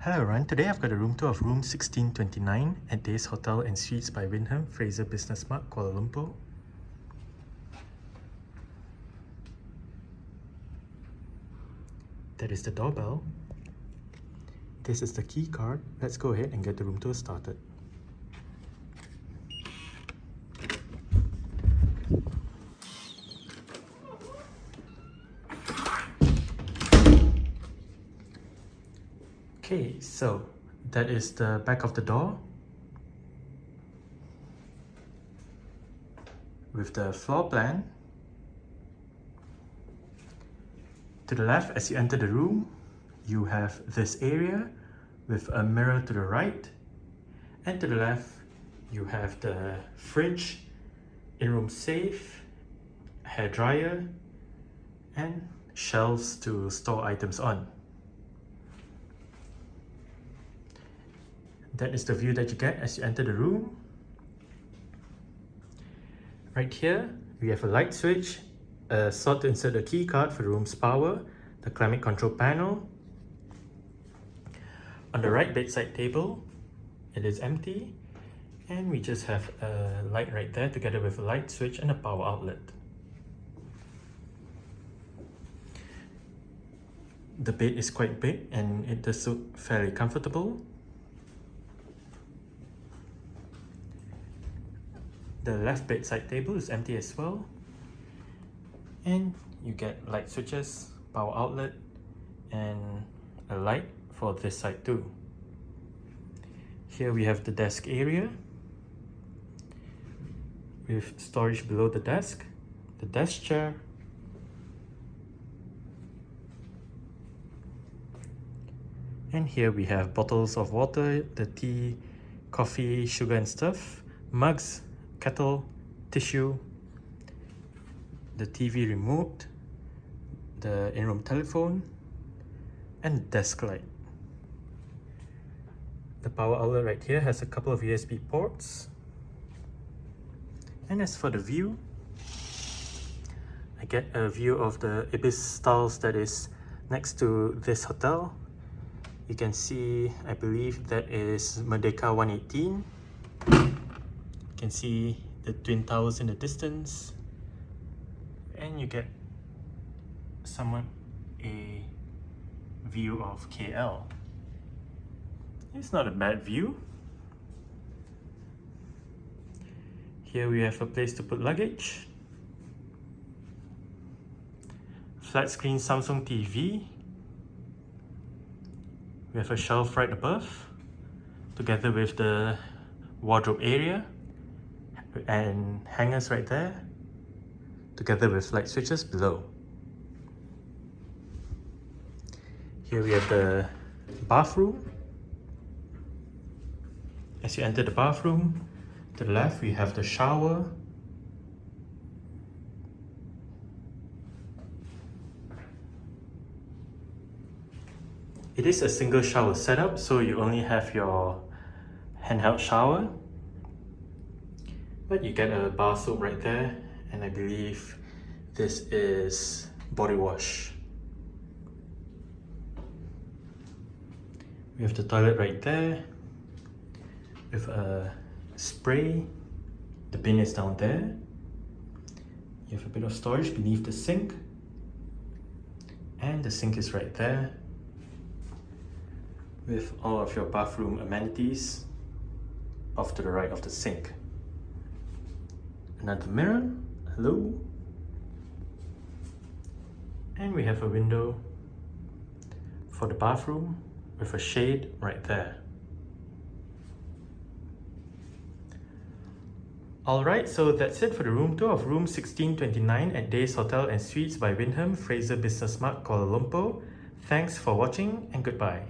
Hello everyone, today I've got a room tour of room 1629 at Days Hotel and Suites by Wyndham, Fraser Business Park, Kuala Lumpur. That is the doorbell. This is the key card. Let's go ahead and get the room tour started. Okay, so that is the back of the door with the floor plan. To the left, as you enter the room, you have this area with a mirror to the right, and to the left you have the fridge, in-room safe, hair dryer, and shelves to store items on. That is the view that you get as you enter the room. Right here, we have a light switch, a slot to insert a key card for the room's power, the climate control panel. On the right bedside table, it is empty, and we just have a light right there together with a light switch and a power outlet. The bed is quite big and it does look fairly comfortable. The left bedside table is empty as well, and you get light switches, power outlet, and a light for this side too. Here we have the desk area with storage below the desk chair, and here we have bottles of water, the tea, coffee, sugar and stuff, mugs, kettle, tissue, the TV remote, the in-room telephone, and desk light. The power outlet right here has a couple of USB ports. And as for the view, I get a view of the Ibis Styles that is next to this hotel. You can see, I believe that is Merdeka 118. You can see the Twin Towers in the distance, and you get somewhat a view of KL. It's not a bad view. Here we have a place to put luggage, flat screen Samsung TV. We have a shelf right above, together with the wardrobe area and hangers right there, together with light switches below. Here we have the bathroom. As you enter the bathroom, to the left we have the shower. It is a single shower setup, so you only have your handheld shower. But you get a bar soap right there, and I believe this is body wash. We have the toilet right there with a spray. The bin is down there. You have a bit of storage beneath the sink, and the sink is right there with all of your bathroom amenities off to the right of the sink. Another mirror, hello, and we have a window for the bathroom with a shade right there. Alright, so that's it for the room tour of room 1629 at Days Hotel and Suites by Wyndham, Fraser Business Park, Kuala Lumpur. Thanks for watching and goodbye.